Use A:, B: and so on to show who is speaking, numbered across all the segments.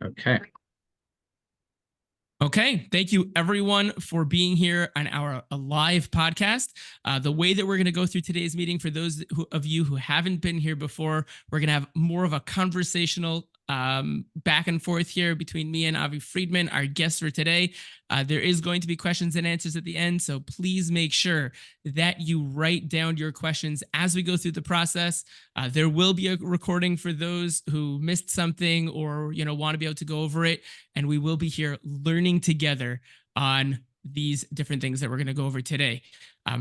A: Okay.
B: Okay, thank you everyone for being here on our live podcast. The way that we're going to go through today's meeting, for those of you who haven't been here before, we're going to have more of a conversational back and forth here between me and Avi Friedman, our guest for today. There is going to be questions and answers at the end, so please make sure that you write down your questions as we go through the process. There will be a recording for those who missed something or want to be able to go over it, and we will be here learning together on these different things that we're going to go over today.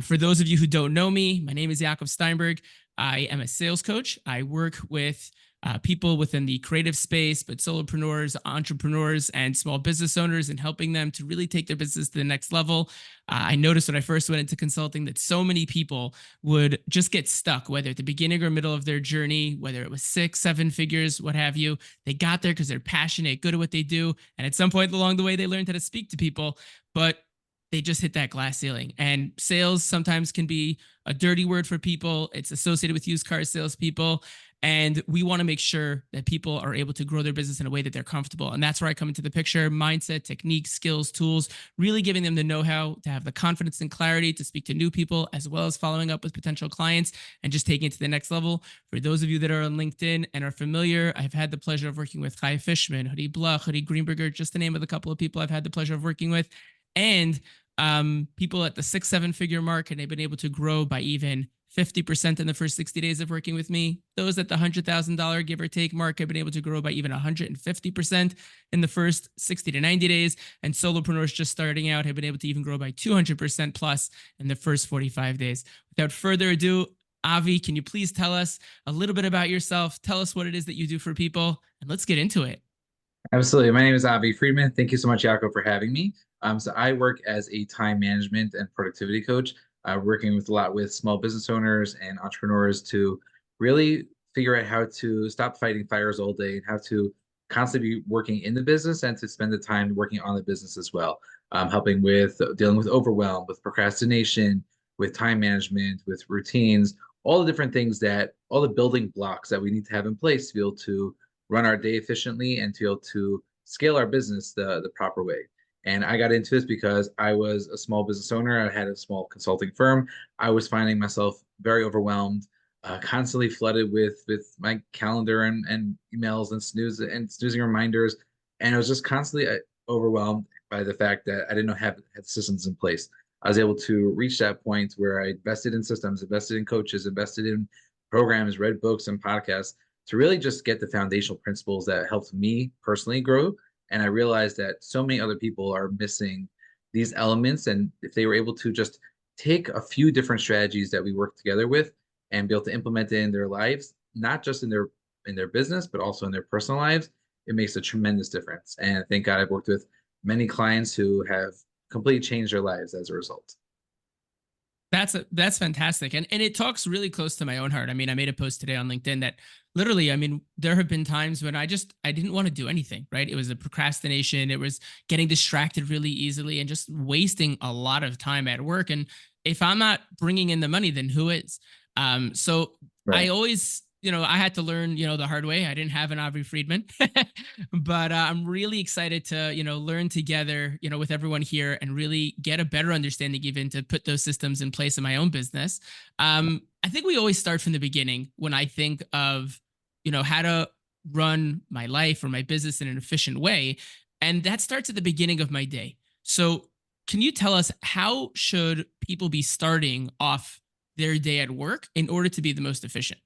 B: For those of you who don't know me, my name is Jakob Steinberg. I am a sales coach. I work with people within the creative space, but solopreneurs, entrepreneurs, and small business owners, and helping them to really take their business to the next level. I noticed when I first went into consulting that so many people would just get stuck, whether at the beginning or middle of their journey, whether it was 6, 7 figures, what have you. They got there because they're passionate, good at what they do. And at some point along the way, they learned how to speak to people, but they just hit that glass ceiling. And sales sometimes can be a dirty word for people. It's associated with used car salespeople. And we want to make sure that people are able to grow their business in a way that they're comfortable. And that's where I come into the picture: mindset, techniques, skills, tools, really giving them the know-how to have the confidence and clarity to speak to new people, as well as following up with potential clients and just taking it to the next level. For those of you that are on LinkedIn and are familiar, I've had the pleasure of working with Kai Fishman, Hoodie Bluch, Hoodie Greenberger, just the name of the couple of people I've had the pleasure of working with. And people at the 6, 7 figure mark, and they've been able to grow by even 50% in the first 60 days of working with me. Those at the $100,000 give or take mark have been able to grow by even 150% in the first 60 to 90 days. And solopreneurs just starting out have been able to even grow by 200% plus in the first 45 days. Without further ado, Avi, can you please tell us a little bit about yourself? Tell us what it is that you do for people, and let's get into it.
A: Absolutely. My name is Avi Friedman. Thank you so much, Jaco, for having me. So I work as a time management and productivity coach, working with a lot with small business owners and entrepreneurs to really figure out how to stop fighting fires all day and how to constantly be working in the business and to spend the time working on the business as well. Helping with dealing with overwhelm, with procrastination, with time management, with routines, all the different things that all the building blocks that we need to have in place to be able to run our day efficiently and to be able to scale our business the proper way. And I got into this because I was a small business owner. I had a small consulting firm. I was finding myself very overwhelmed, constantly flooded with my calendar and emails and snoozing reminders, and I was just constantly overwhelmed by the fact that I didn't know have systems in place. I was able to reach that point where I invested in systems, invested in coaches, invested in programs, read books and podcasts to really just get the foundational principles that helped me personally grow. And I realized that so many other people are missing these elements. And if they were able to just take a few different strategies that we work together with and be able to implement it in their lives, not just in their business, but also in their personal lives, it makes a tremendous difference. And thank God I've worked with many clients who have completely changed their lives as a result.
B: That's fantastic. And it talks really close to my own heart. I mean, I made a post today on LinkedIn that literally, I mean, there have been times when I didn't want to do anything, right? It was a procrastination, it was getting distracted really easily and just wasting a lot of time at work. And if I'm not bringing in the money, then who is? So I
A: Right.
B: always, I had to learn, the hard way. I didn't have an Aubrey Friedman, but I'm really excited to, learn together, with everyone here and really get a better understanding, even to put those systems in place in my own business. I think we always start from the beginning when I think of, how to run my life or my business in an efficient way. And that starts at the beginning of my day. So can you tell us, how should people be starting off their day at work in order to be the most efficient?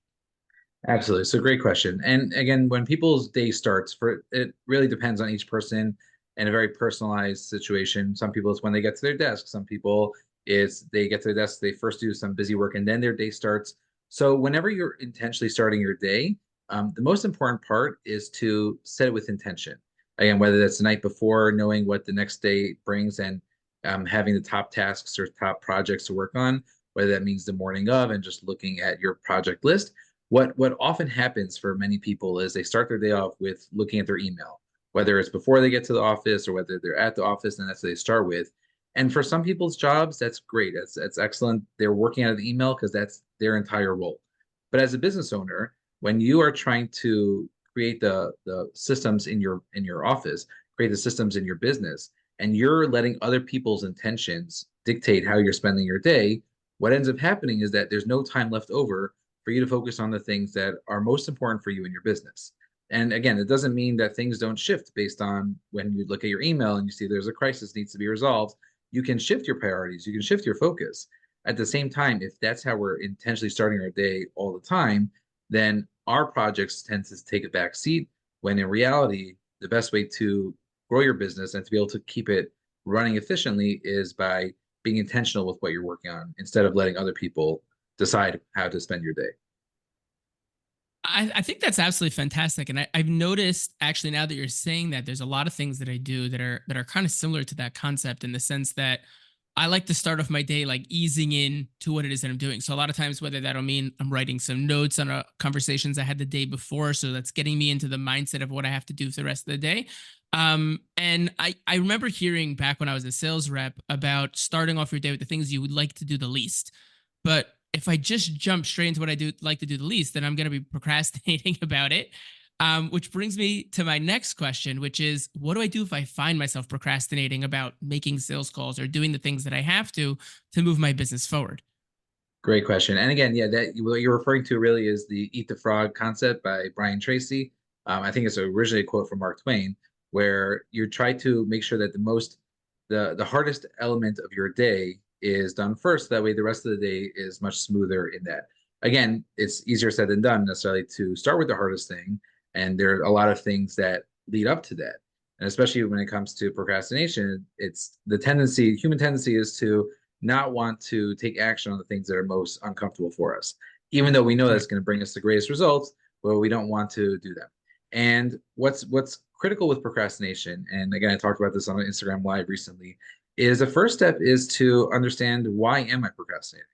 A: Absolutely. So great question. And again, when people's day starts, for it really depends on each person and a very personalized situation. Some people it's when they get to their desk. Some people it's they get to their desk, they first do some busy work, and then their day starts. So whenever you're intentionally starting your day, the most important part is to set it with intention. Again, whether that's the night before, knowing what the next day brings, and having the top tasks or top projects to work on, whether that means the morning of and just looking at your project list. What often happens for many people is they start their day off with looking at their email, whether it's before they get to the office or whether they're at the office, and that's what they start with. And for some people's jobs, that's great. That's excellent. They're working out of the email because that's their entire role. But as a business owner, when you are trying to create the systems in your office, create the systems in your business, and you're letting other people's intentions dictate how you're spending your day, what ends up happening is that there's no time left over for you to focus on the things that are most important for you in your business. And again, it doesn't mean that things don't shift based on when you look at your email and you see there's a crisis needs to be resolved. You can shift your priorities, you can shift your focus. At the same time, if that's how we're intentionally starting our day all the time, then our projects tend to take a back seat when in reality, the best way to grow your business and to be able to keep it running efficiently is by being intentional with what you're working on instead of letting other people decide how to spend your day.
B: I think that's absolutely fantastic, and I've noticed actually now that you're saying that there's a lot of things that I do that are kind of similar to that concept in the sense that I like to start off my day like easing in to what it is that I'm doing. So a lot of times, whether that'll mean I'm writing some notes on conversations I had the day before, so that's getting me into the mindset of what I have to do for the rest of the day. And I remember hearing back when I was a sales rep about starting off your day with the things you would like to do the least. But if I just jump straight into what I do like to do the least, then I'm going to be procrastinating about it. Which brings me to my next question, which is, what do I do if I find myself procrastinating about making sales calls or doing the things that I have to move my business forward?
A: Great question. And again, yeah, that what you're referring to really is the "Eat the Frog" concept by Brian Tracy. I think it's originally a quote from Mark Twain, where you try to make sure that the hardest element of your day is done first. That way, the rest of the day is much smoother in that. Again, it's easier said than done necessarily to start with the hardest thing, and there are a lot of things that lead up to that. And especially when it comes to procrastination, it's the tendency, human tendency is to not want to take action on the things that are most uncomfortable for us, even though we know
B: Right.
A: that's going to bring us the greatest results. But we don't want to do them. And what's critical with procrastination, and again, I talked about this on Instagram Live recently, is the first step is to understand, why am I procrastinating?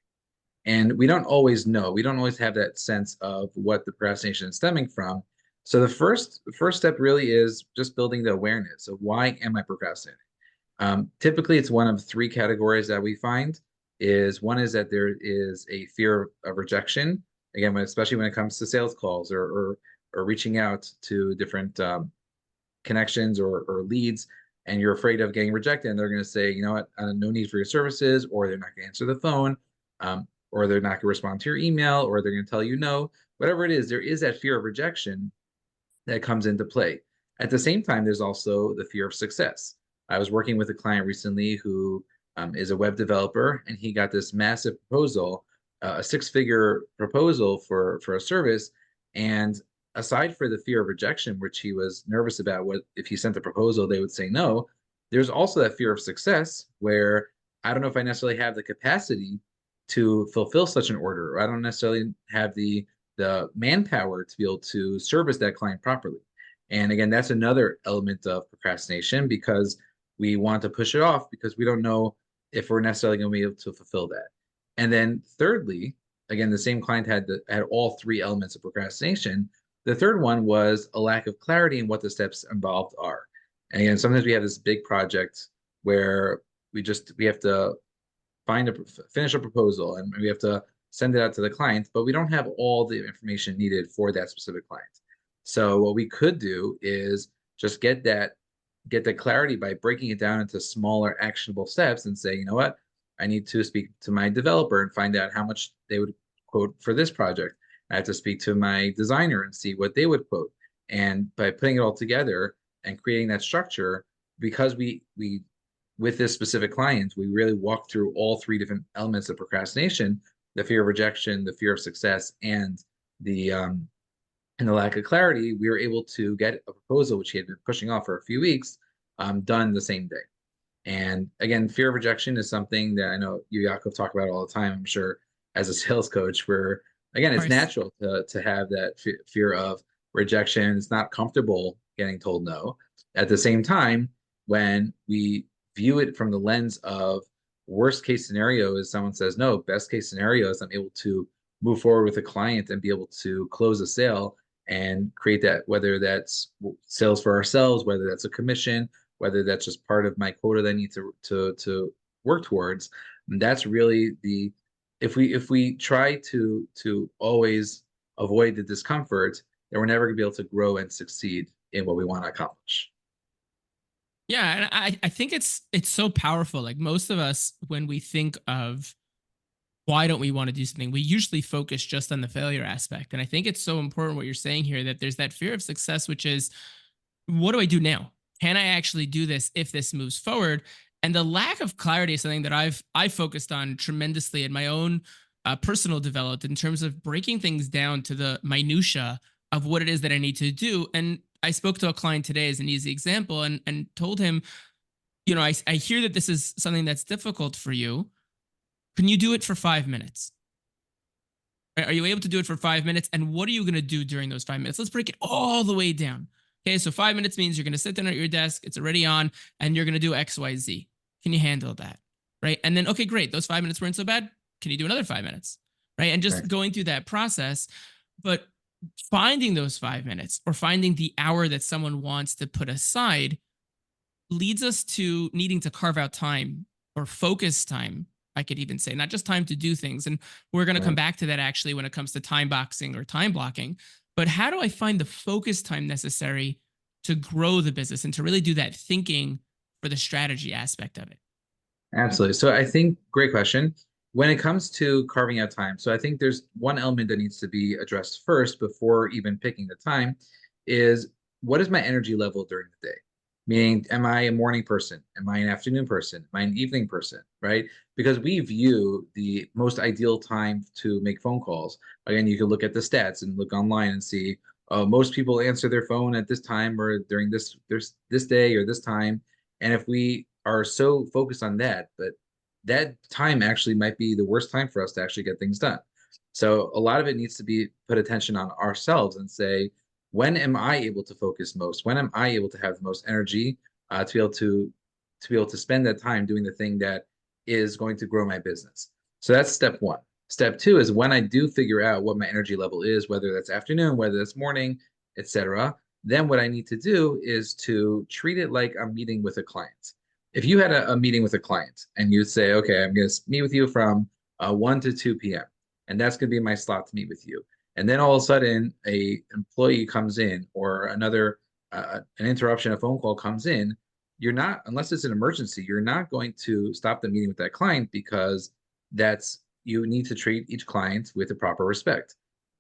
A: And we don't always know. We don't always have that sense of what the procrastination is stemming from. So the first step really is just building the awareness of, why am I procrastinating? Typically, it's one of three categories that we find. Is one is that there is a fear of rejection. Again, especially when it comes to sales calls or reaching out to different connections or leads, and you're afraid of getting rejected, and they're going to say, you know what, no need for your services, or they're not going to answer the phone, or they're not going to respond to your email, or they're going to tell you no. Whatever it is, there is that fear of rejection that comes into play. At the same time, there's also the fear of success. I was working with a client recently who is a web developer, and he got this massive proposal, a six-figure proposal for a service. And aside for the fear of rejection, which he was nervous about, what if he sent the proposal, they would say no. There's also that fear of success, where I don't know if I necessarily have the capacity to fulfill such an order, or I don't necessarily have the manpower to be able to service that client properly. And again, that's another element of procrastination, because we want to push it off because we don't know if we're necessarily going to be able to fulfill that. And then thirdly, again, the same client had all three elements of procrastination. The third one was a lack of clarity in what the steps involved are. And again, sometimes we have this big project where we have to finish a proposal, and we have to send it out to the client, but we don't have all the information needed for that specific client. So what we could do is just get the clarity by breaking it down into smaller actionable steps and say, you know what, I need to speak to my developer and find out how much they would quote for this project. I have to speak to my designer and see what they would quote. And by putting it all together and creating that structure, because we with this specific client, we really walk through all three different elements of procrastination: the fear of rejection, the fear of success, the and the lack of clarity. We were able to get a proposal which he had been pushing off for a few weeks, done the same day. And again, fear of rejection is something that I know you, Yaakov, talk about all the time, I'm sure, as a sales coach, where again,
B: Of
A: it's
B: course.
A: natural to have that fear of rejection. It's not comfortable getting told no. At the same time, when we view it from the lens of worst case scenario is someone says no, best case scenario is I'm able to move forward with a client and be able to close a sale and create that, whether that's sales for ourselves, whether that's a commission, whether that's just part of my quota that I need to work towards. And that's really the if we try to always avoid the discomfort, then we're never going to be able to grow and succeed in what we want to accomplish.
B: Yeah, and I think it's so powerful. Like most of us, when we think of why don't we want to do something, we usually focus just on the failure aspect. And I think it's so important what you're saying here, that there's that fear of success, which is, what do I do now? Can I actually do this if this moves forward? And the lack of clarity is something that I focused on tremendously in my own personal development, in terms of breaking things down to the minutia of what it is that I need to do. And I spoke to a client today as an easy example, and told him, I hear that this is something that's difficult for you. Can you do it for 5 minutes? Are you able to do it for 5 minutes? And what are you going to do during those 5 minutes? Let's break it all the way down. Okay, so 5 minutes means you're going to sit down at your desk, it's already on, and you're going to do X, Y, Z. Can you handle that? Right. And then, okay, great. Those 5 minutes weren't so bad. Can you do another 5 minutes? Right. And just
A: Right.
B: going through that process. But finding those 5 minutes, or finding the hour that someone wants to put aside, leads us to needing to carve out time, or focus time, I could even say, not just time to do things. And we're going to come
A: Right.
B: back to that actually when it comes to time boxing or time blocking. But how do I find the focus time necessary to grow the business and to really do that thinking for the strategy aspect of it?
A: Absolutely. So I think great question. When it comes to carving out time, so I think there's one element that needs to be addressed first before even picking the time is, what is my energy level during the day? Meaning, am I a morning person? Am I an afternoon person? Am I an evening person? Right? Because we view the most ideal time to make phone calls. Again, you can look at the stats and look online and see, most people answer their phone at this time, or during this day or this time. And if we are so focused on that, but that time actually might be the worst time for us to actually get things done. So a lot of it needs to be put attention on ourselves and say, when am I able to focus most? When am I able to have the most energy to be able to spend that time doing the thing that is going to grow my business? So that's step one. Step two is, when I do figure out what my energy level is, whether that's afternoon, whether that's morning, etc., then what I need to do is to treat it like I'm meeting with a client. If you had a meeting with a client and you say, okay, I'm going to meet with you from 1 to 2 p.m., and that's going to be my slot to meet with you. And then all of a sudden, a employee comes in, or another an interruption, a phone call comes in. You're not, unless it's an emergency, you're not going to stop the meeting with that client, because that's, you need to treat each client with the proper respect.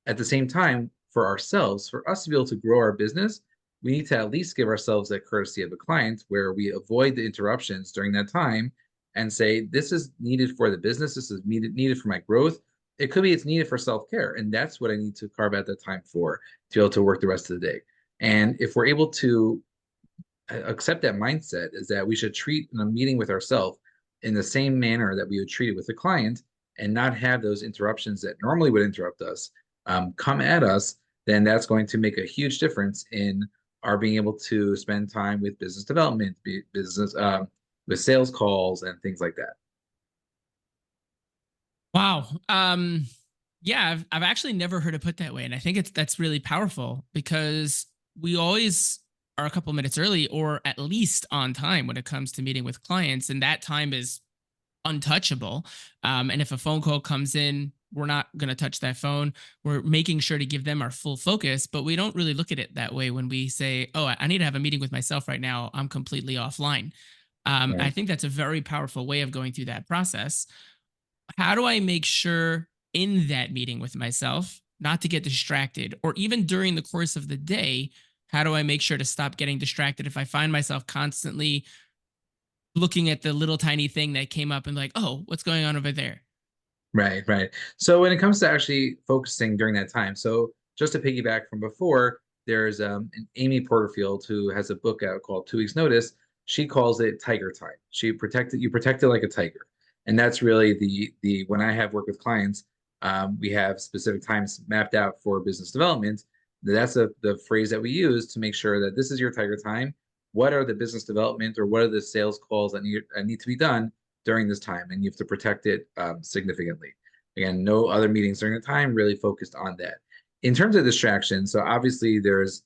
A: At the same time, for ourselves, for us to be able to grow our business, we need to at least give ourselves that courtesy of a client, where we avoid the interruptions during that time and say, this is needed for the business, this is needed for my growth. It could be it's needed for self-care, and that's what I need to carve out that time for, to be able to work the rest of the day. And if we're able to accept that mindset, is that we should treat a meeting with ourselves in the same manner that we would treat it with a client, and not have those interruptions that normally would interrupt us come at us, then that's going to make a huge difference in our being able to spend time with business development, business with sales calls and things like that.
B: Wow. Yeah, I've actually never heard it put that way. And I think that's really powerful, because we always are a couple minutes early, or at least on time, when it comes to meeting with clients. And that time is untouchable. And if a phone call comes in, we're not going to touch that phone. We're making sure to give them our full focus, but we don't really look at it that way when we say, oh, I need to have a meeting with myself right now. I'm completely offline. I
A: Right.
B: think that's a very powerful way of going through that process. How do I make sure in that meeting with myself not to get distracted, or even during the course of the day? How do I make sure to stop getting distracted if I find myself constantly looking at the little tiny thing that came up and like, oh, what's going on over there?
A: Right, right. So when it comes to actually focusing during that time, so just to piggyback from before, there's an Amy Porterfield who has a book out called 2 Weeks Notice. She calls it tiger time. You protect it like a tiger, and that's really the when I have work with clients, we have specific times mapped out for business development. That's the phrase that we use to make sure that this is your tiger time. What are the business development, or what are the sales calls that need to be done during this time, and you have to protect it significantly. Again, no other meetings during the time, really focused on that. In terms of distractions, so obviously there's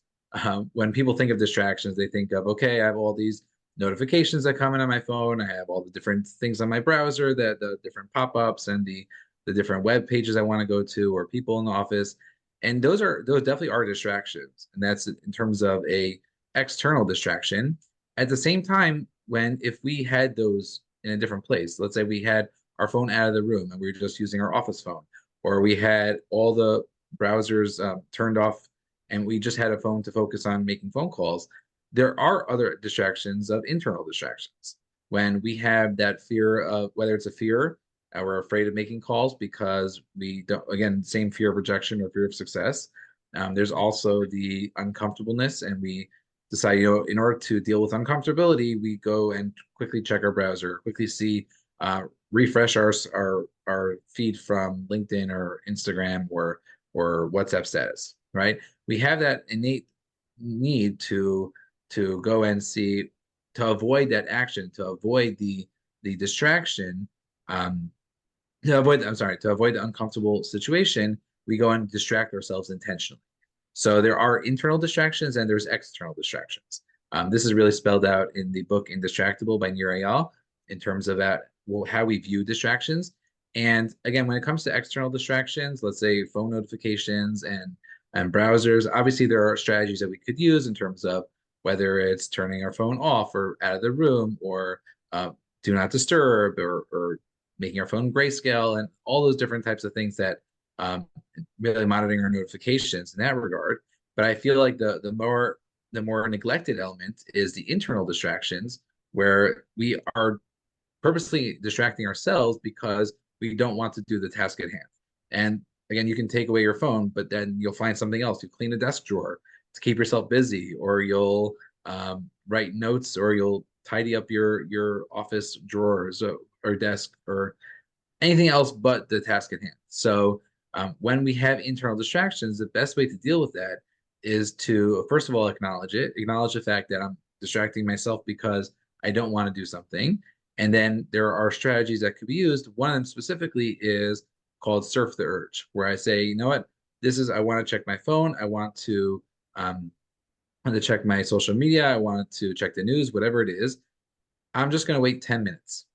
A: when people think of distractions, they think of, okay, I have all these notifications that come in on my phone. I have all the different things on my browser, that the different pop-ups and the different web pages I want to go to, or people in the office. And those definitely are distractions. And that's in terms of a external distraction. At the same time, when if we had those in a different place, let's say we had our phone out of the room and we were just using our office phone, or we had all the browsers turned off and we just had a phone to focus on making phone calls, there are other distractions of internal distractions. When we have that fear of whether it's a fear, we're afraid of making calls because we don't, again, same fear of rejection or fear of success. There's also the uncomfortableness, and we decide, in order to deal with uncomfortability, we go and quickly check our browser, quickly see, refresh our feed from LinkedIn or Instagram or WhatsApp status, right? We have that innate need to go and see, to avoid that action, to avoid the distraction, um, to avoid the uncomfortable situation, we go and distract ourselves intentionally. So there are internal distractions and there's external distractions. This is really spelled out in the book Indistractable by Nir Eyal in terms of that, well, how we view distractions. And again, when it comes to external distractions, let's say phone notifications and browsers, obviously there are strategies that we could use in terms of whether it's turning our phone off or out of the room, or do not disturb, or making our phone grayscale, and all those different types of things that, really monitoring our notifications in that regard. But I feel like the more neglected element is the internal distractions, where we are purposely distracting ourselves because we don't want to do the task at hand. And again, you can take away your phone, but then you'll find something else. You clean a desk drawer to keep yourself busy, or you'll write notes, or you'll tidy up your office drawers, or desk, or anything else but the task at hand. So when we have internal distractions, the best way to deal with that is to, first of all, acknowledge the fact that I'm distracting myself because I don't want to do something. And then there are strategies that could be used. One of them specifically is called surf the urge, where I say, you know what, I want to check my phone. Um, I want to check my social media. I want to check the news, whatever it is. I'm just going to wait 10 minutes.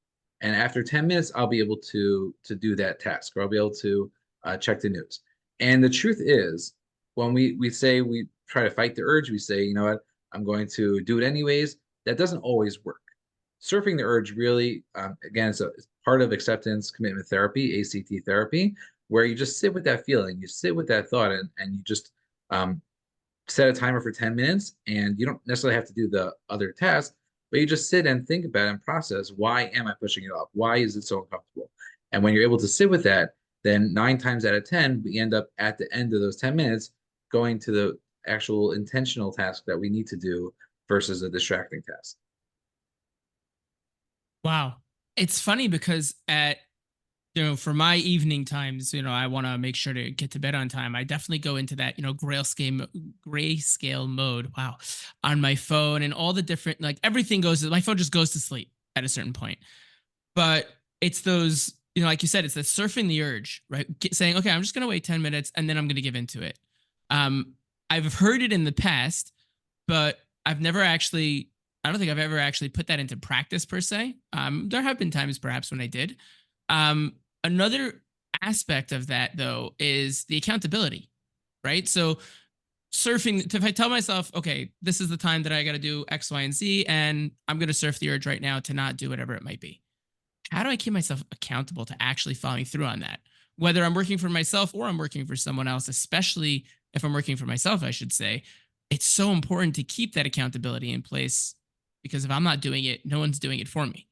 A: And after 10 minutes, I'll be able to do that task, or I'll be able to check the news. And the truth is, when we say we try to fight the urge, we say, you know what, I'm going to do it anyways. That doesn't always work. Surfing the urge really, again, it's part of acceptance commitment therapy, ACT therapy, where you just sit with that feeling, you sit with that thought, and you just um, set a timer for 10 minutes, and you don't necessarily have to do the other task, but you just sit and think about it and process, why am I pushing it off? Why is it so uncomfortable? And when you're able to sit with that, then 9 times out of 10, we end up at the end of those 10 minutes going to the actual intentional task that we need to do versus a distracting task.
B: Wow. It's funny because for my evening times, I want to make sure to get to bed on time. I definitely go into that, grayscale mode. Wow. On my phone, and all the different, like, everything my phone just goes to sleep at a certain point. But it's those, like you said, it's the surfing the urge, right? Saying, okay, I'm just going to wait 10 minutes and then I'm going to give into it. I've heard it in the past, but I've never actually, I don't think I've ever actually put that into practice per se. There have been times perhaps when I did. Another aspect of that, though, is the accountability, right? So surfing, if I tell myself, okay, this is the time that I got to do X, Y, and Z, and I'm going to surf the urge right now to not do whatever it might be. How do I keep myself accountable to actually following through on that? Whether I'm working for myself or I'm working for someone else, especially if I'm working for myself, I should say, it's so important to keep that accountability in place, because if I'm not doing it, no one's doing it for me.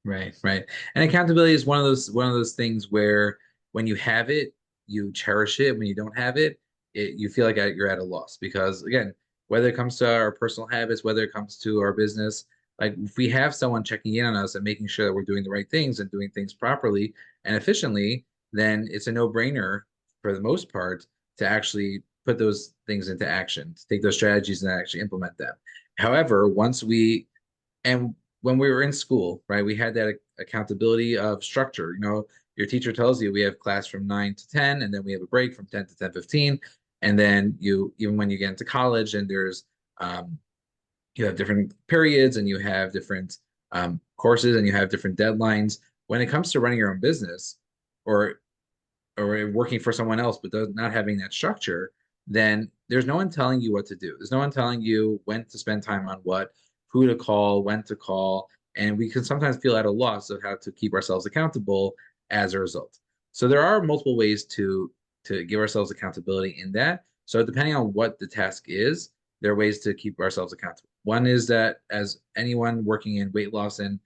A: Right, right. And accountability is one of those things where when you have it, you cherish it. When you don't have it, you feel like you're at a loss. Because again, whether it comes to our personal habits, whether it comes to our business, like if we have someone checking in on us and making sure that we're doing the right things and doing things properly and efficiently, then it's a no-brainer for the most part to actually put those things into action, to take those strategies and actually implement them. However, and when we were in school, right, we had that accountability of structure. Your teacher tells you we have class from 9 to 10, and then we have a break from 10 to 10:15. And then even when you get into college, and um, you have different periods, and you have different courses, and you have different deadlines. When it comes to running your own business, or or working for someone else, but not having that structure, then there's no one telling you what to do. There's no one telling you when to spend time on what, who to call, when to call. And we can sometimes feel at a loss of how to keep ourselves accountable as a result. So there are multiple ways to give ourselves accountability in that. So depending on what the task is, there are ways to keep ourselves accountable. One is that, as anyone working in weight loss and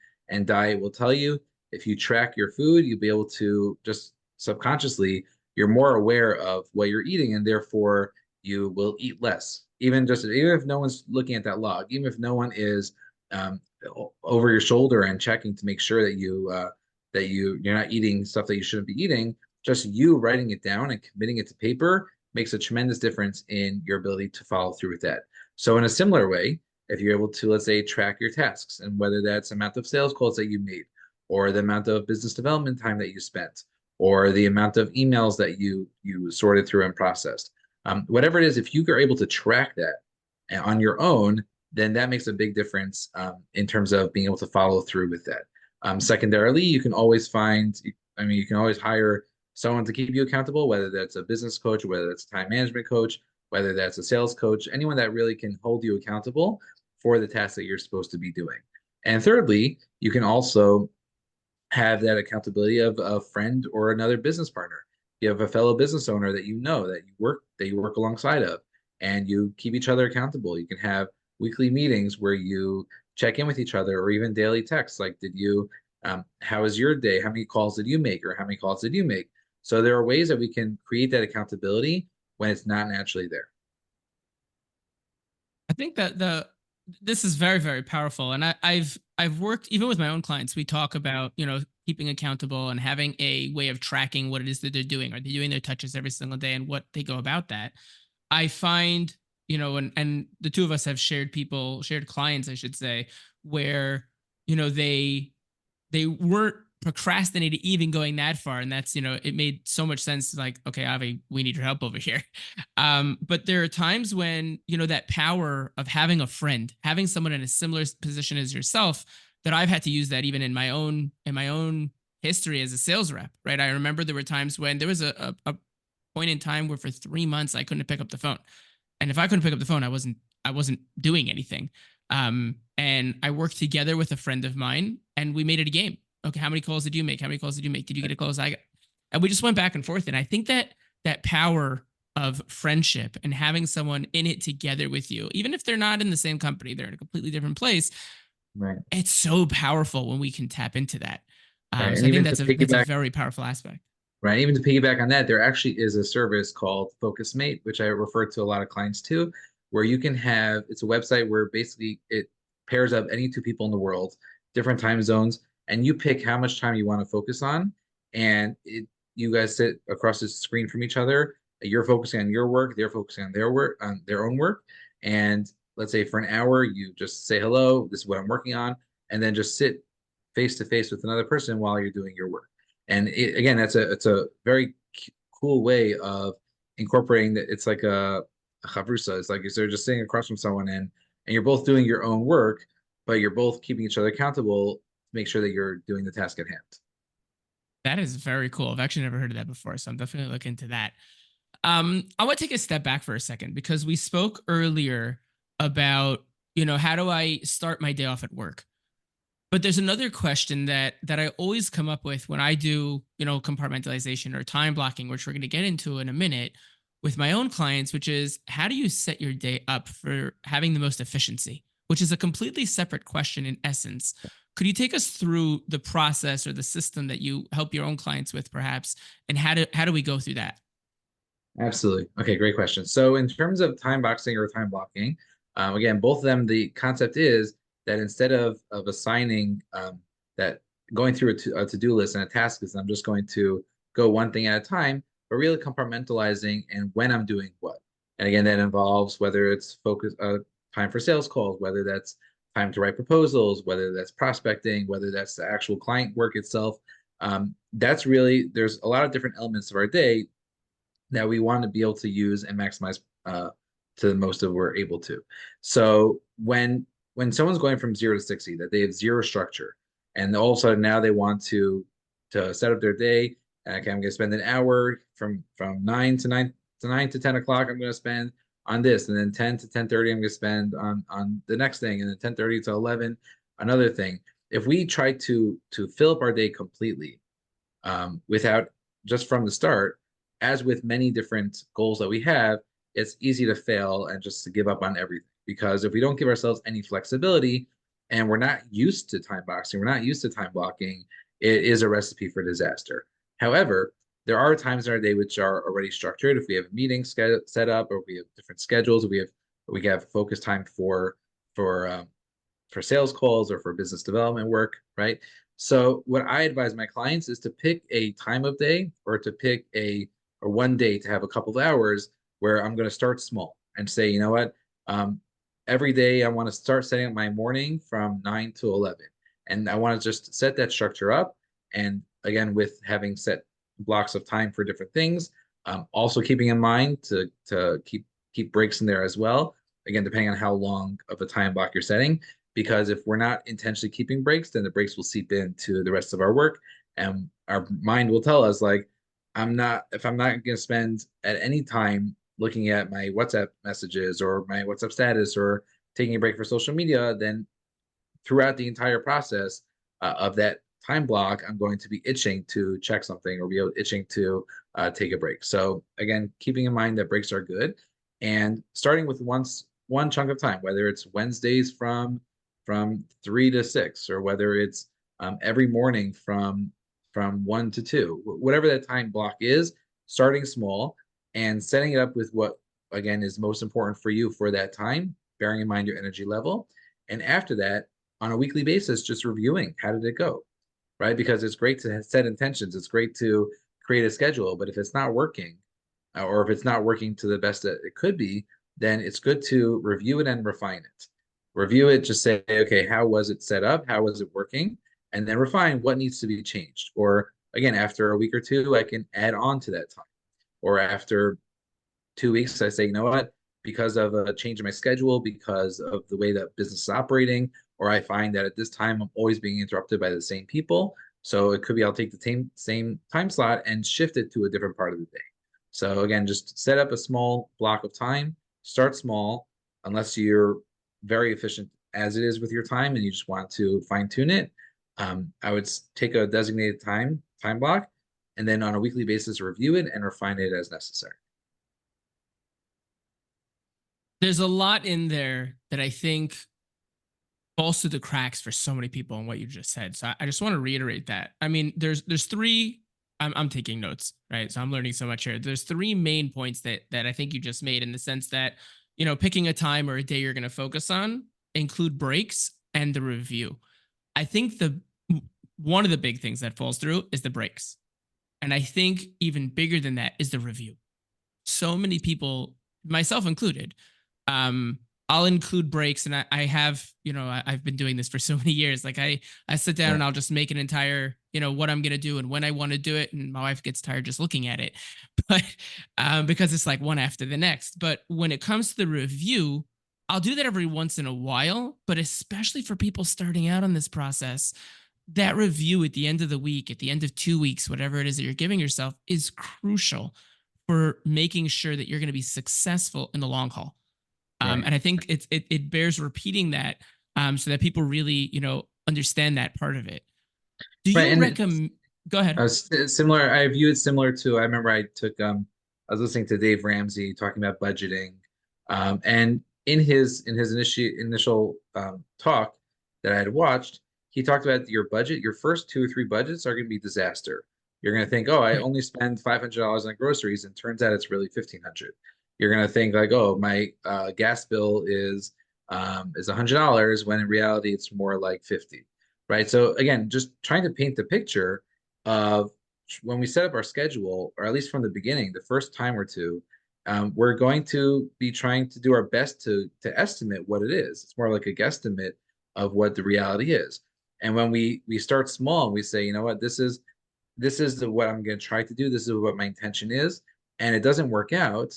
A: diet will tell you, if you track your food, you'll be able to just subconsciously, you're more aware of what you're eating, and therefore you will eat less. Even if no one's looking at that log, even if no one is um, over your shoulder and checking to make sure that you're not eating stuff that you shouldn't be eating, just you writing it down and committing it to paper makes a tremendous difference in your ability to follow through with that. So in a similar way, if you're able to, let's say, track your tasks, and whether that's the amount of sales calls that you made, or the amount of business development time that you spent, or the amount of emails that you sorted through and processed, whatever it is, if you are able to track that on your own, then that makes a big difference in terms of being able to follow through with that. Secondarily, you can always you can always hire someone to keep you accountable, whether that's a business coach, whether that's a time management coach, whether that's a sales coach, anyone that really can hold you accountable for the tasks that you're supposed to be doing. And thirdly, you can also have that accountability of a friend or another business partner. You have a fellow business owner that you know that you work alongside of, and you keep each other accountable. You can have weekly meetings where you check in with each other, or even daily texts like, how was your day? How many calls did you make, or how many calls did you make? So there are ways that we can create that accountability when it's not naturally there.
B: I think that this is very, very powerful. And I've worked even with my own clients. We talk about, keeping accountable and having a way of tracking what it is that they're doing. Are they doing their touches every single day, and what they go about that? I find, and the two of us have shared clients, I should say, where, they weren't procrastinating even going that far. And that's, it made so much sense. Like, okay, Avi, we need your help over here. But there are times when, that power of having a friend, having someone in a similar position as yourself, that I've had to use that even in my own history as a sales rep, right? I remember there were times when there was a point in time where for 3 months I couldn't pick up the phone. And if I couldn't pick up the phone, I wasn't doing anything. And I worked together with a friend of mine, and we made it a game. Okay, how many calls did you make? How many calls did you make? Did you get a close? I got, and we just went back and forth. And I think that power of friendship and having someone in it together with you, even if they're not in the same company, they're in a completely different place.
A: Right.
B: It's so powerful when we can tap into that.
A: Right. And
B: So I think
A: even to
B: that's a
A: piggyback,
B: very powerful aspect.
A: right, even to piggyback on that, there actually is a service called Focus Mate, which I refer to a lot of clients to, where you can have, it's a website where basically it pairs up any two people in the world, different time zones, and you pick how much time you want to focus on. And you guys sit across the screen from each other. You're focusing on your work, they're focusing on their work, on their own work. And let's say for an hour, you just say hello, this is what I'm working on, and then just sit face to face with another person while you're doing your work. And again, it's a very cool way of incorporating that. It's like a chavrusa. It's like you're just sitting across from someone, and you're both doing your own work, but you're both keeping each other accountable to make sure that you're doing the task at hand.
B: That is very cool. I've actually never heard of that before, so I'm definitely looking into that. I want to take a step back for a second because we spoke earlier about, how do I start my day off at work? But there's another question that I always come up with when I do, compartmentalization or time blocking, which we're going to get into in a minute with my own clients, which is how do you set your day up for having the most efficiency, which is a completely separate question in essence. Could you take us through the process or the system that you help your own clients with, perhaps, and how do we go through that?
A: Absolutely. Okay, great question. So in terms of time boxing or time blocking, again, both of them, the concept is that instead of assigning that going through a to-do list and a task list, I'm just going to go one thing at a time, but really compartmentalizing and when I'm doing what. And again, that involves whether it's time for sales calls, whether that's time to write proposals, whether that's prospecting, whether that's the actual client work itself. That's really, there's a lot of different elements of our day that we want to be able to use and maximize to the most of we're able to. So when someone's going from 0 to 60, that they have zero structure, and all of a sudden now they want to set up their day, Okay, I'm going to spend an hour from 9 to 10 o'clock. I'm going to spend on this, and then 10 to 10:30 I'm going to spend on the next thing, and then 10:30 to 11 another thing. If we try to fill up our day completely, without just from the start, as with many different goals that we have, it's easy to fail and just to give up on everything. Because if we don't give ourselves any flexibility and we're not used to time boxing, we're not used to time blocking, it is a recipe for disaster. However, there are times in our day which are already structured. If we have meetings set up, or we have different schedules, we have focus time for um, for sales calls or for business development work, right? So what I advise my clients is to pick a time of day, or to pick a or one day to have a couple of hours where I'm going to start small and say, you know what, um, every day I want to start setting up my morning from 9 to 11, and I want to just set that structure up. And again, with having set blocks of time for different things, also keeping in mind to keep breaks in there as well. Again, depending on how long of a time block you're setting, because if we're not intentionally keeping breaks, then the breaks will seep into the rest of our work, and our mind will tell us like, if I'm not going to spend at any time looking at my WhatsApp messages or my WhatsApp status or taking a break for social media, then throughout the entire process of that time block, I'm going to be itching to check something or be itching to take a break. So again, keeping in mind that breaks are good, and starting with one chunk of time, whether it's Wednesdays from 3 to 6, or whether it's every morning from 1 to 2, whatever that time block is, starting small and setting it up with what again is most important for you for that time, bearing in mind your energy level. And after that, on a weekly basis, just reviewing how did it go, right? Because it's great to set intentions, it's great to create a schedule, but if it's not working, or if it's not working to the best that it could be, then it's good to review it and refine it. Review it, just say, okay, how was it set up? How was it working? And then refine what needs to be changed. Or again, after a week or two, I can add on to that time. Or after 2 weeks, I say, you know what, because of a change in my schedule, because of the way that business is operating, or I find that at this time I'm always being interrupted by the same people. So it could be I'll take the same time slot and shift it to a different part of the day. So again, just set up a small block of time, start small, unless you're very efficient as it is with your time and you just want to fine tune it. I would take a designated time block, and then on a weekly basis review it and refine it as necessary.
B: There's a lot in there that I think falls through the cracks for so many people in what you just said. So I just want to reiterate that. I mean, there's three. I'm taking notes, right? So I'm learning so much here. There's three main points that I think you just made, in the sense that, picking a time or a day you're going to focus on, include breaks, and the review. I think the one of the big things that falls through is the breaks. And I think even bigger than that is the review. So many people, myself included, um, I'll include breaks, and I have, I've been doing this for so many years. Like I sit down
A: Yeah.
B: and I'll just make an entire, what I'm gonna do and when I want to do it, and my wife gets tired just looking at it, but because it's like one after the next. But when it comes to the review, I'll do that every once in a while, but especially for people starting out on this process, that review at the end of the week, at the end of 2 weeks, whatever it is that you're giving yourself, is crucial for making sure that you're going to be successful in the long haul.
A: Right.
B: And I think it bears repeating that, so that people really, understand that part of it. Do
A: Right.
B: you
A: And
B: recommend? Go ahead.
A: similar, I view it similar to, I remember I was listening to Dave Ramsey talking about budgeting. And in his initial talk that I had watched, he talked about your budget, your first 2 or 3 budgets are going to be disaster. You're going to think, oh, I
B: Right.
A: only spend $500 on groceries, and turns out it's really 1,500. You're going to think like, oh, my gas bill is $100, when in reality it's more like 50, right? So again, just trying to paint the picture of when we set up our schedule, or at least from the beginning, the first time or two, we're going to be trying to do our best to estimate what it is. It's more like a guesstimate of what the reality is. And when we start small and we say, you know what, this is what I'm going to try to do. This is what my intention is, and it doesn't work out.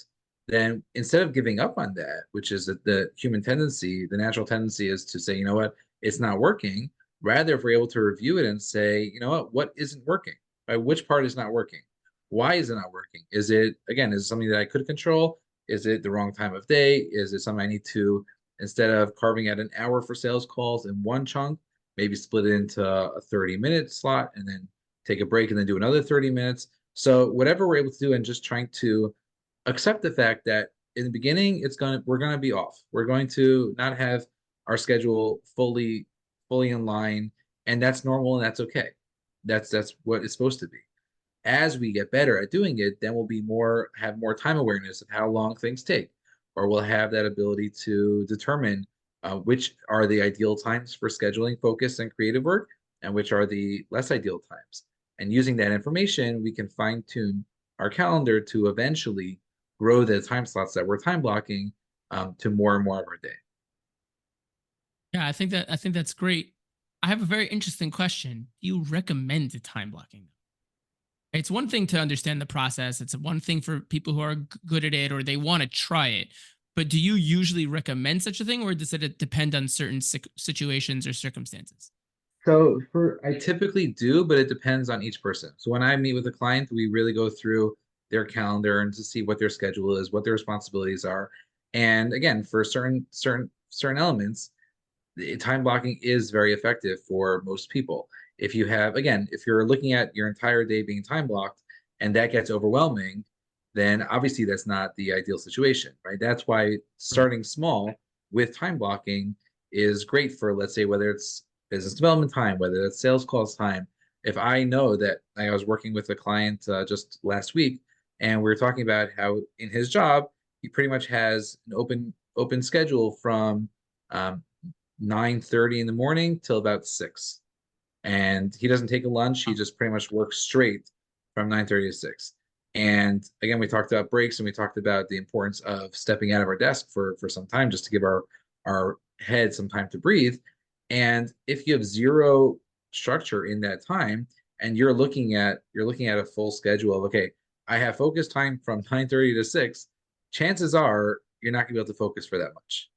A: Then instead of giving up on that, which is the human tendency, the natural tendency is to say, you know what, it's not working. Rather, if we're able to review it and say, you know what isn't working, right? Which part is not working? Why is it not working? Is it, again, is it something that I could control? Is it the wrong time of day? Is it something I need to, instead of carving out an hour for sales calls in one chunk, maybe split it into a 30-minute slot and then take a break and then do another 30 minutes? So whatever we're able to do, and just trying to accept the fact that in the beginning we're gonna be off. We're going to not have our schedule fully in line, and that's normal and that's okay. That's what it's supposed to be. As we get better at doing it, then we'll have more time awareness of how long things take, or we'll have that ability to determine which are the ideal times for scheduling focus and creative work, and which are the less ideal times. And using that information, we can fine tune our calendar to eventually grow the time slots that we're time blocking to more and more of our day.
B: Yeah, I think that's great. I have a very interesting question. Do you recommend time blocking? It's one thing to understand the process. It's one thing for people who are good at it or they want to try it. But do you usually recommend such a thing, or does it depend on certain situations or circumstances?
A: So I typically do, but it depends on each person. So when I meet with a client, we really go through their calendar and to see what their schedule is, what their responsibilities are. And again, for certain elements, time blocking is very effective for most people. If you have, again, if you're looking at your entire day being time blocked and that gets overwhelming, then obviously that's not the ideal situation, right? That's why
B: Right.
A: starting small with time blocking is great for, let's say, whether it's business development time, whether it's sales calls time. If I know that I was working with a client just last week, and we were talking about how in his job he pretty much has an open schedule from um, 9:30 in the morning till about 6, and he doesn't take a lunch. He
B: Oh,
A: just pretty much works straight from 9:30 to 6. And again, we talked about breaks, and we talked about the importance of stepping out of our desk for some time just to give our head some time to breathe. And if you have zero structure in that time, and you're looking at a full schedule of, okay, I have focus time from 9:30 to 6, chances are you're not gonna be able to focus for that much,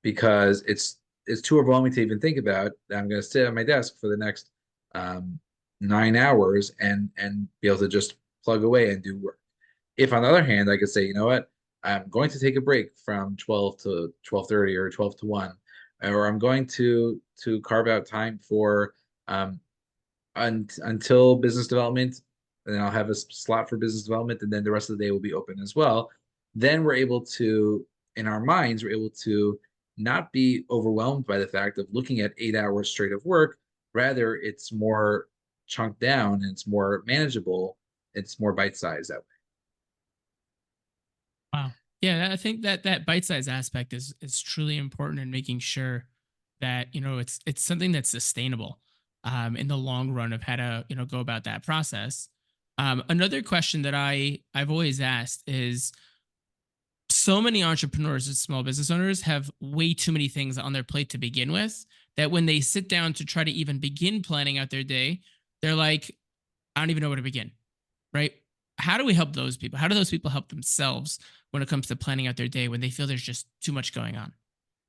A: because it's too overwhelming to even think about that I'm going to sit at my desk for the next um, 9 hours and be able to just plug away and do work. If on the other hand, I could say, you know what, I'm going to take a break from 12 to 12:30 or 12 to 1, or I'm going to carve out time for until business development, and then I'll have a slot for business development, and then the rest of the day will be open as well. Then we're able to, in our minds, we're able to not be overwhelmed by the fact of looking at 8 hours straight of work. Rather, it's more chunked down and it's more manageable. It's more bite sized that way.
B: wow. Yeah, I think that that bite size aspect is truly important in making sure that it's something that's sustainable in the long run of how to go about that process. Another question that I've always asked is, so many entrepreneurs and small business owners have way too many things on their plate to begin with, that when they sit down to try to even begin planning out their day, they're like, I don't even know where to begin, right? How do we help those people? How do those people help themselves when it comes to planning out their day when they feel there's just too much going on?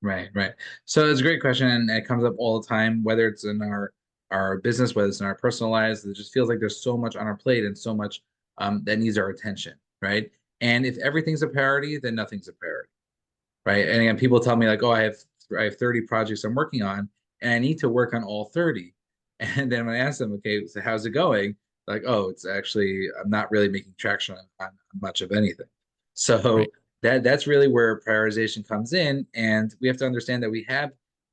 A: Right, right. So it's a great question, and it comes up all the time, whether it's in our business, whether it's in our personal lives. It just feels like there's so much on our plate and so much that needs our attention, right? And if everything's a priority, then nothing's a priority, right? And again, people tell me like, oh, I have 30 projects I'm working on, and I need to work on all 30. And then when I ask them, okay, so how's it going? Like, oh, it's actually I'm not really making traction on much of anything.
B: Right.
A: So that's really where prioritization comes in, and we have to understand that we have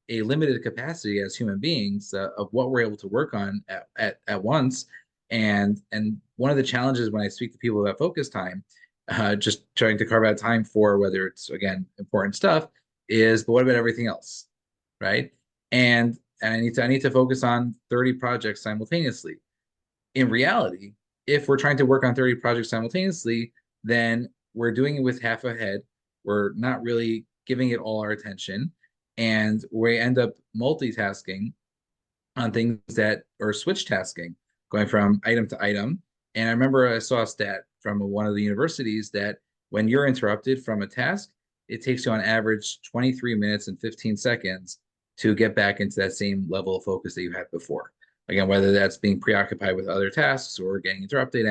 A: a limited capacity as human beings of what we're able to work on at once. And one of the challenges when I speak to people about focus time, just trying to carve out time for whether it's again important stuff, is but what about everything else, right? And I need to focus on 30 projects simultaneously. In reality, if we're trying to work on 30 projects simultaneously, then we're doing it with half a head. We're not really giving it all our attention, and we end up multitasking on things that or switch tasking, going from item to item. And I remember I saw a stat from one of the universities that when you're interrupted from a task, it takes you on average 23 minutes and 15 seconds to get back into that same level of focus that you had before. Again, whether that's being preoccupied with other tasks or getting interrupted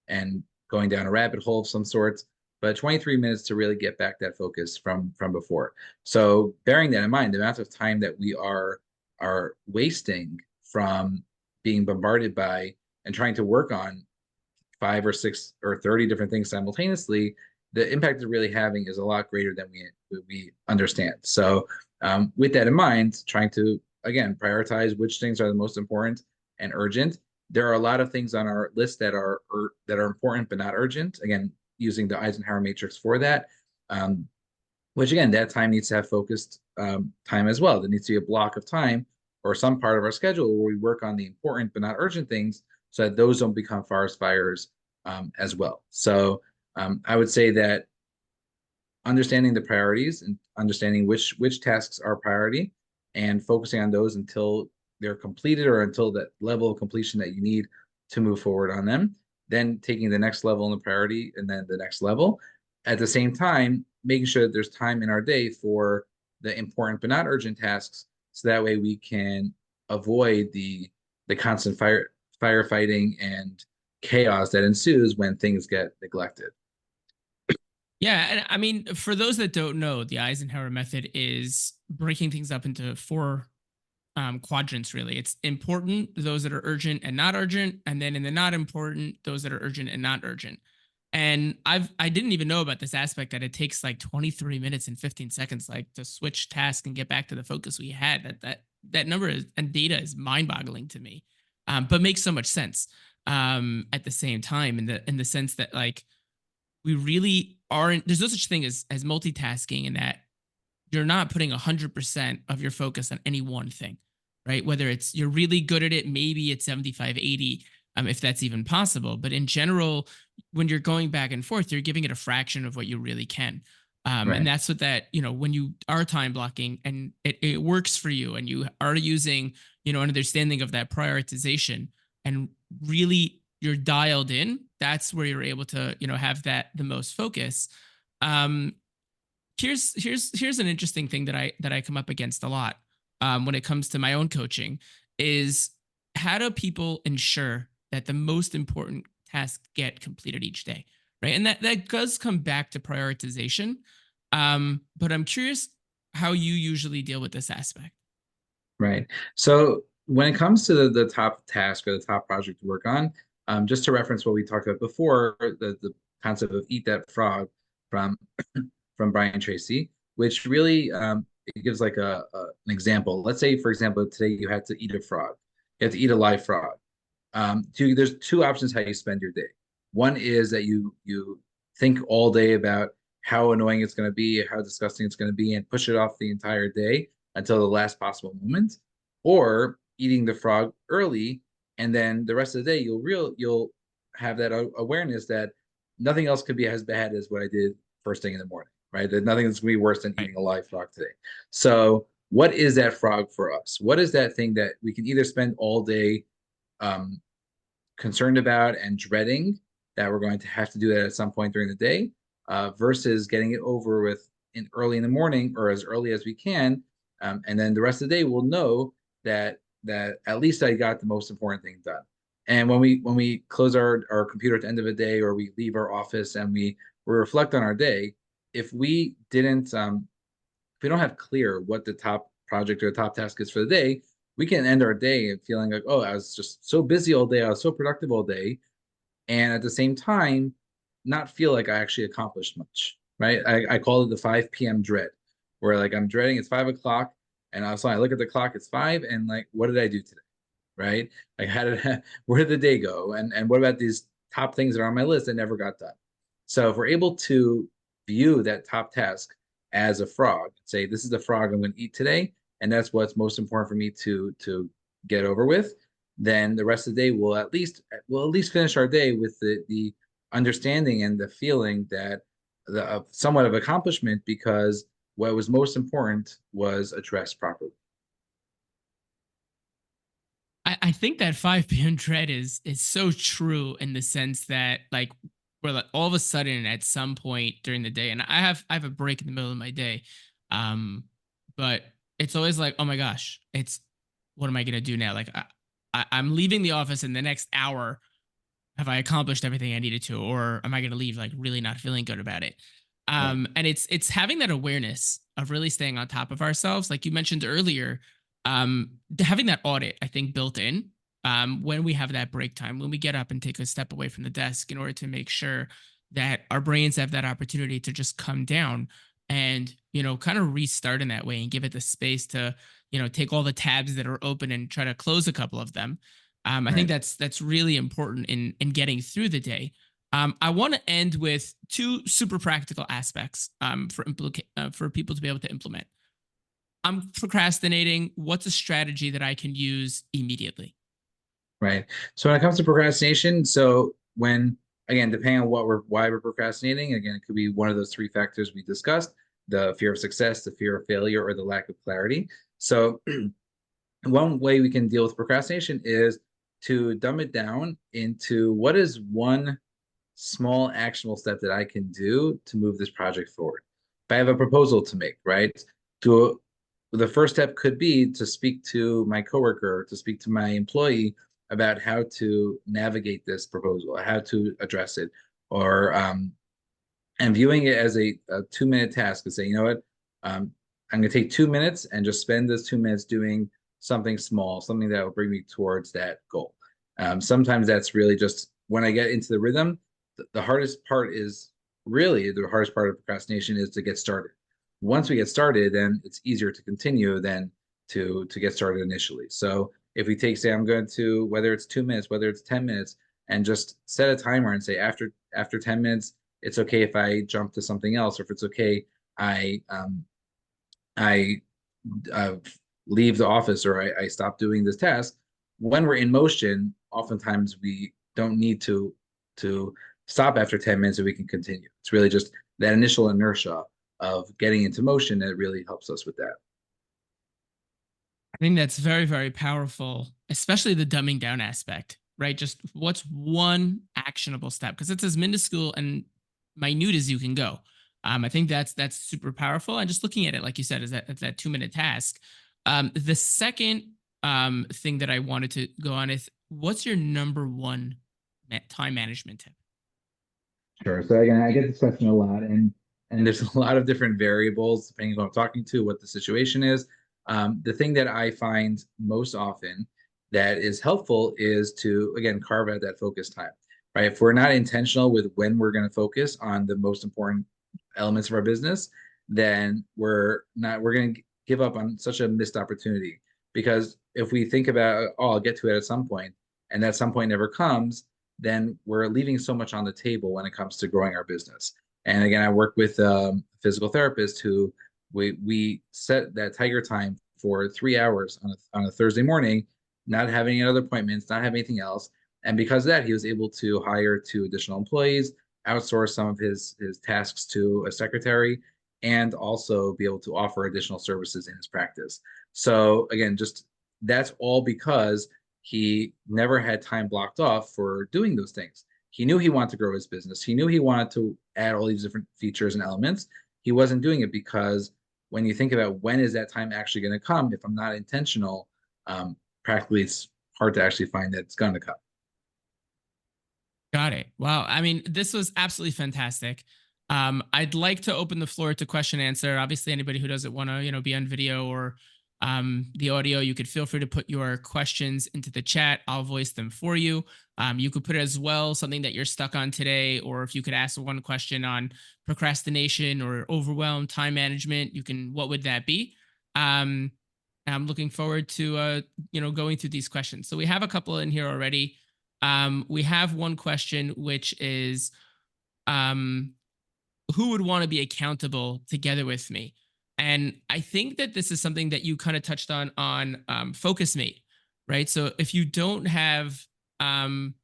A: and going down a rabbit hole of some sorts. But 23 minutes to really get back that focus from before. So bearing that in mind, the amount of time that we are wasting from being bombarded by and trying to work on 5 or 6 or 30 different things simultaneously, the impact it's really having is a lot greater than we understand. So with that in mind, trying to again prioritize which things are the most important and urgent. There are a lot of things on our list that are important but not urgent. Again, using the Eisenhower matrix for that. Which again, that time needs to have focused time as well. There needs to be a block of time or some part of our schedule where we work on the important but not urgent things so that those don't become forest fires as well. So I would say that understanding the priorities and understanding which tasks are priority and focusing on those until they're completed or until that level of completion that you need to move forward on them, then taking the next level in the priority and then the next level. At the same time, making sure that there's time in our day for the important but not urgent tasks, so that way we can avoid the constant firefighting and chaos that ensues when things get neglected.
B: Yeah, and I mean, for those that don't know, the Eisenhower method is breaking things up into four quadrants. Really, it's important, those that are urgent and not urgent, and then in the not important, those that are urgent and not urgent. And I didn't even know about this aspect that it takes like 23 minutes and 15 seconds, like to switch task and get back to the focus we had. That number is, and data is mind-boggling to me, but makes so much sense at the same time in the sense that like we really aren't. There's no such thing as multitasking in that you're not putting 100% of your focus on any one thing, right? Whether it's you're really good at it, maybe it's 75, 80, if that's even possible. But in general, when you're going back and forth, you're giving it a fraction of what you really can. And
A: Right.
B: that's what that, when you are time blocking and it works for you and you are using, an understanding of that prioritization and really you're dialed in, that's where you're able to, have that the most focus. Um, here's an interesting thing that I come up against a lot when it comes to my own coaching is how do people ensure that the most important tasks get completed each day, right? And that does come back to prioritization. But I'm curious how you usually deal with this aspect.
A: Right. So when it comes to the top task or the top project to work on, just to reference what we talked about before, the concept of eat that frog from from Brian Tracy, which really it gives like an example. Let's say, for example, today you had to eat a frog. You have to eat a live frog. There's two options how you spend your day. One is that you think all day about how annoying it's going to be, how disgusting it's going to be, and push it off the entire day until the last possible moment, or eating the frog early, and then the rest of the day you'll have that awareness that nothing else could be as bad as what I did first thing in the morning, right? That nothing is going to be worse than
B: Right.
A: eating a live frog today. So, what is that frog for us? What is that thing that we can either spend all day um, concerned about and dreading that we're going to have to do that at some point during the day, versus getting it over with in early in the morning or as early as we can, and then the rest of the day we'll know that at least I got the most important thing done. And when we close our computer at the end of the day or we leave our office and we reflect on our day, if we didn't if we don't have clear what the top project or top task is for the day, we can end our day feeling like, oh, I was just so busy all day, I was so productive all day, and at the same time, not feel like I actually accomplished much. Right? I call it the 5 p.m. dread, where like I'm dreading it's 5 o'clock, and also I look at the clock, it's five, and like, what did I do today? Right? Like, how did where did the day go? And what about these top things that are on my list that never got done? So if we're able to view that top task as a frog, say this is the frog I'm going to eat today, and that's what's most important for me to get over with, then the rest of the day we'll at least finish our day with the understanding and the feeling that the somewhat of accomplishment because what was most important was addressed properly.
B: I think that 5 p.m. dread is so true in the sense that like we're like all of a sudden at some point during the day, and I have a break in the middle of my day, um, but it's always like, oh my gosh, it's what am I gonna do now? Like I'm leaving the office in the next hour. Have I accomplished everything I needed to, or am I going to leave like really not feeling good about it?
A: Right.
B: And it's having that awareness of really staying on top of ourselves, like you mentioned earlier. Having that audit, I think, built in when we have that break time, when we get up and take a step away from the desk, in order to make sure that our brains have that opportunity to just come down and kind of restart in that way and give it the space to take all the tabs that are open and try to close a couple of them. I think
A: Right.
B: that's really important in getting through the day. I want to end with two super practical aspects for people to be able to implement. I'm procrastinating. What's a strategy that I can use immediately?
A: Right. So when it comes to procrastination, so when again, depending on why we're procrastinating, again, it could be one of those three factors we discussed: the fear of success, the fear of failure, or the lack of clarity. So one way we can deal with procrastination is to dumb it down into what is one small actionable step that I can do to move this project forward. If I have a proposal to make, right? To the first step could be to speak to my coworker, to speak to my employee about how to navigate this proposal, how to address it, or and viewing it as a 2 minute task to say, you know what, I'm going to take 2 minutes and just spend those 2 minutes doing something small, something that will bring me towards that goal. Sometimes that's really just when I get into the rhythm, the hardest part is really the hardest part of procrastination is to get started. Once we get started, then it's easier to continue than to get started initially. So if we take, say, I'm going to, whether it's 2 minutes, whether it's 10 minutes, and just set a timer and say after 10 minutes, it's okay if I jump to something else, or if it's okay, I I uh, leave the office, or I stop doing this task. When we're in motion, oftentimes we don't need to stop after 10 minutes and we can continue. It's really just that initial inertia of getting into motion that really helps us with that.
B: I think that's very, very powerful, especially the dumbing down aspect, right? Just what's one actionable step? Because it's as minuscule and minute as you can go. I think that's super powerful. And just looking at it, like you said, is that 2 minute task. The second thing that I wanted to go on is, what's your number one time management tip?
A: Sure. So again, I get this question a lot, and there's a lot of different variables depending on who I'm talking to, what the situation is. The thing that I find most often that is helpful is to again carve out that focus time. Right. If we're not intentional with when we're going to focus on the most important elements of our business, then we're going to give up on such a missed opportunity. Because if we think about, oh, I'll get to it at some point, and that some point never comes, then we're leaving so much on the table when it comes to growing our business. And again, I work with a physical therapist who we set that tiger time for 3 hours on a Thursday morning, not having any other appointments, not having anything else. And because of that, he was able to hire two additional employees, outsource some of his tasks to a secretary, and also be able to offer additional services in his practice. So again, just that's all because he never had time blocked off for doing those things. He knew he wanted to grow his business. He knew he wanted to add all these different features and elements. He wasn't doing it because when you think about when is that time actually going to come, if I'm not intentional, practically it's hard to actually find that it's going to come.
B: Got it. Wow. I mean, this was absolutely fantastic. I'd like to open the floor to question answer. Obviously, anybody who doesn't want to, be on video or the audio, you could feel free to put your questions into the chat. I'll voice them for you. You could put it as well, something that you're stuck on today, or if you could ask one question on procrastination or overwhelm, time management, you can. What would that be? Um, I'm looking forward to going through these questions. So we have a couple in here already. We have one question, which is, um, who would want to be accountable together with me? And I think that this is something that you kind of touched on Focus Mate, right? So if you don't have um,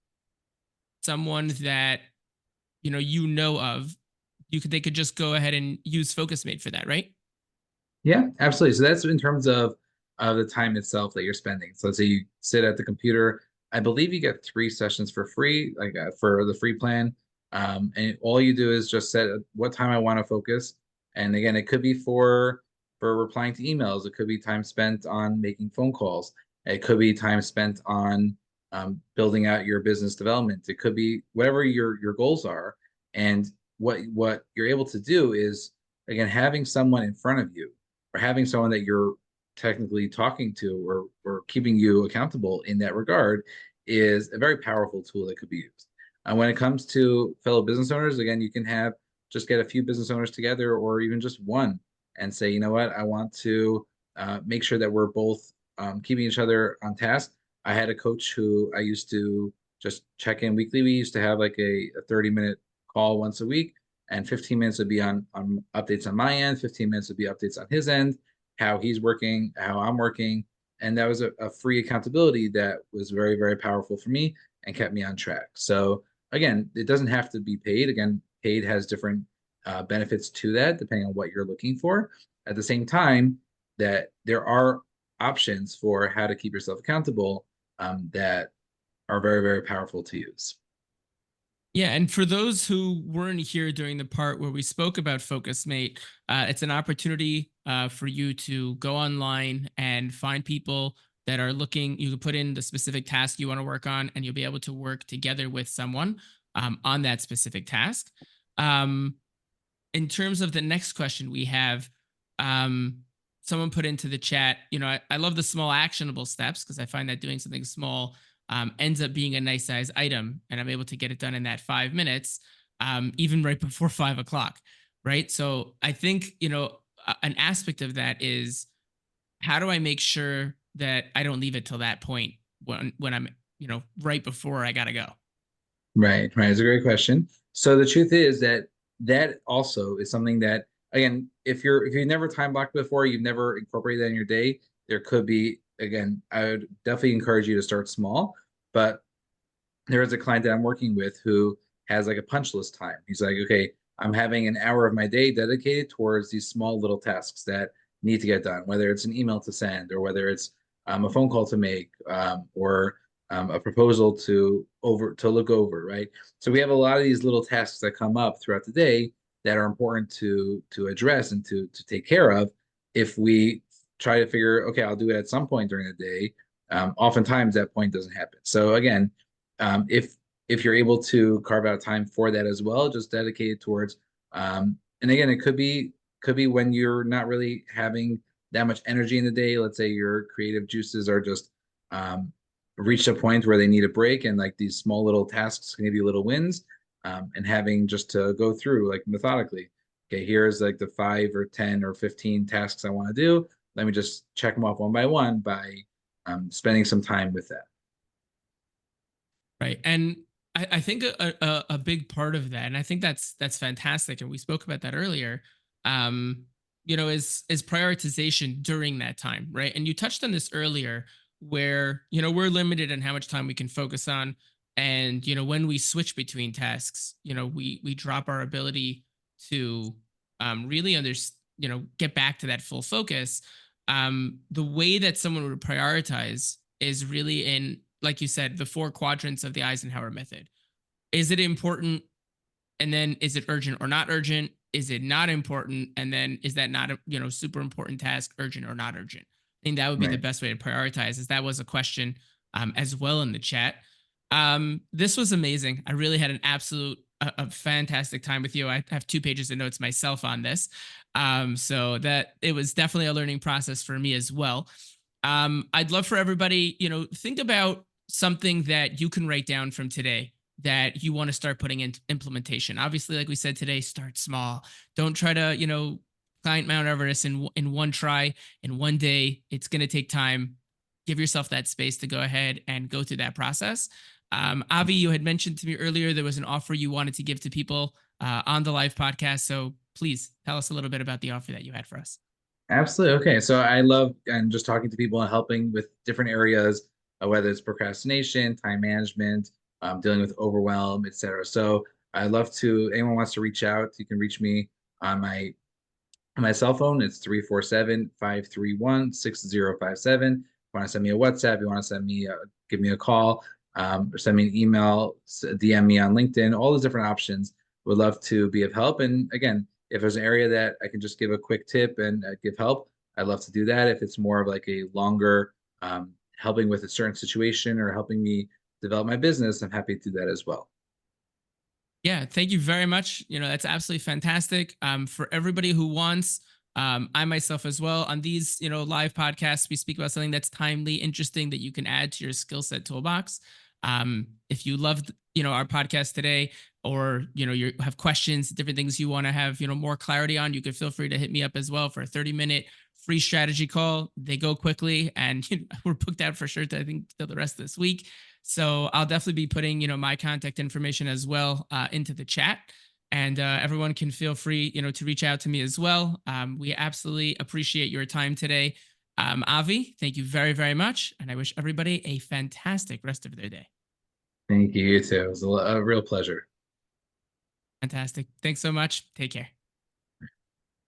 B: someone that of, they could just go ahead and use Focus Mate for that, right?
A: Yeah, absolutely. So that's in terms of the time itself that you're spending. So let's say you sit at the computer. I believe you get 3 sessions for free, like for the free plan. And all you do is just set what time I want to focus. And again, it could be for replying to emails. It could be time spent on making phone calls. It could be time spent on building out your business development. It could be whatever your goals are. And what you're able to do is, again, having someone in front of you, or having someone that you're technically talking to, or keeping you accountable in that regard, is a very powerful tool that could be used. And when it comes to fellow business owners, again, you can have just get a few business owners together, or even just one, and say, you know what, I want to make sure that we're both keeping each other on task. I had a coach who I used to just check in weekly. We used to have like a 30-minute call once a week, and 15 minutes would be on updates on my end, 15 minutes would be updates on his end, how he's working, how I'm working. And that was a free accountability that was very, very powerful for me and kept me on track. So again, it doesn't have to be paid. Again, paid has different benefits to that depending on what you're looking for. At the same time, that there are options for how to keep yourself accountable that are very, very powerful to use.
B: Yeah, and for those who weren't here during the part where we spoke about Focus Mate, it's an opportunity for you to go online and find people that are looking. You can put in the specific task you want to work on, and you'll be able to work together with someone on that specific task. Um, in terms of the next question we have, um, someone put into the chat, I love the small actionable steps because I find that doing something small ends up being a nice size item, and I'm able to get it done in that 5 minutes, even right before 5 o'clock. Right. So I think, an aspect of that is, how do I make sure that I don't leave it till that point when I'm, right before I got to go?
A: Right, right. It's a great question. So the truth is that that also is something that, again, if you've never time blocked before, you've never incorporated that in your day, there could be, again, I would definitely encourage you to start small. But there is a client that I'm working with who has like a punch list time. He's like, okay, I'm having an hour of my day dedicated towards these small little tasks that need to get done, whether it's an email to send, or whether it's a phone call to make, or a proposal to look over, right? So we have a lot of these little tasks that come up throughout the day that are important to address and to take care of. If we try to figure, okay, I'll do it at some point during the day, oftentimes that point doesn't happen. So again, if you're able to carve out time for that as well, just dedicate towards, and again, it could be when you're not really having that much energy in the day. Let's say your creative juices are just reached a point where they need a break, and like these small little tasks can give you little wins, and having just to go through like methodically. Okay, here's like the 5 or 10 or 15 tasks I want to do. Let me just check them off one by one by spending some time with that.
B: Right. And I think a big part of that, and I think that's fantastic, and we spoke about that earlier, is prioritization during that time, right? And you touched on this earlier, where we're limited on how much time we can focus on, and when we switch between tasks, we drop our ability to really get back to that full focus. The way that someone would prioritize is really in, like you said, the four quadrants of the Eisenhower method. Is it important? And then is it urgent or not urgent? Is it not important? And then is that not a super important task, urgent or not urgent? I think that would be the
A: Right.
B: best way to prioritize. As that was a question as well in the chat. This was amazing. I really had an absolute a fantastic time with you. I have 2 pages of notes myself on this, so that it was definitely a learning process for me as well. I'd love for everybody, think about something that you can write down from today that you want to start putting into implementation. Obviously, like we said today, start small. Don't try to, climb Mount Everest in one try, in one day. It's going to take time. Give yourself that space to go ahead and go through that process. Avi, you had mentioned to me earlier there was an offer you wanted to give to people on the live podcast. So please tell us a little bit about the offer that you had for us.
A: Absolutely. Okay. So I love and just talking to people and helping with different areas, whether it's procrastination, time management, dealing with overwhelm, etc. So I love to, anyone wants to reach out, you can reach me on my cell phone. It's 347-531-6057. If you want to send me a WhatsApp, you want to give me a call, or send me an email, DM me on LinkedIn, all those different options. Would love to be of help. And again, if there's an area that I can just give a quick tip and give help, I'd love to do that. If it's more of like a longer helping with a certain situation or helping me develop my business, I'm happy to do that as well.
B: Yeah, thank you very much. That's absolutely fantastic. For everybody who wants, I myself as well, on these, live podcasts, we speak about something that's timely, interesting, that you can add to your skill set toolbox. If you loved, our podcast today, or you have questions, different things you want to have, more clarity on, you can feel free to hit me up as well for a 30-minute free strategy call. They go quickly, and we're booked out for sure to, I think, till the rest of this week. So I'll definitely be putting, my contact information as well into the chat, and everyone can feel free, to reach out to me as well. We absolutely appreciate your time today. Avi, thank you very, very much. And I wish everybody a fantastic rest of their day.
A: Thank you. You too. It was a real pleasure.
B: Fantastic. Thanks so much. Take care.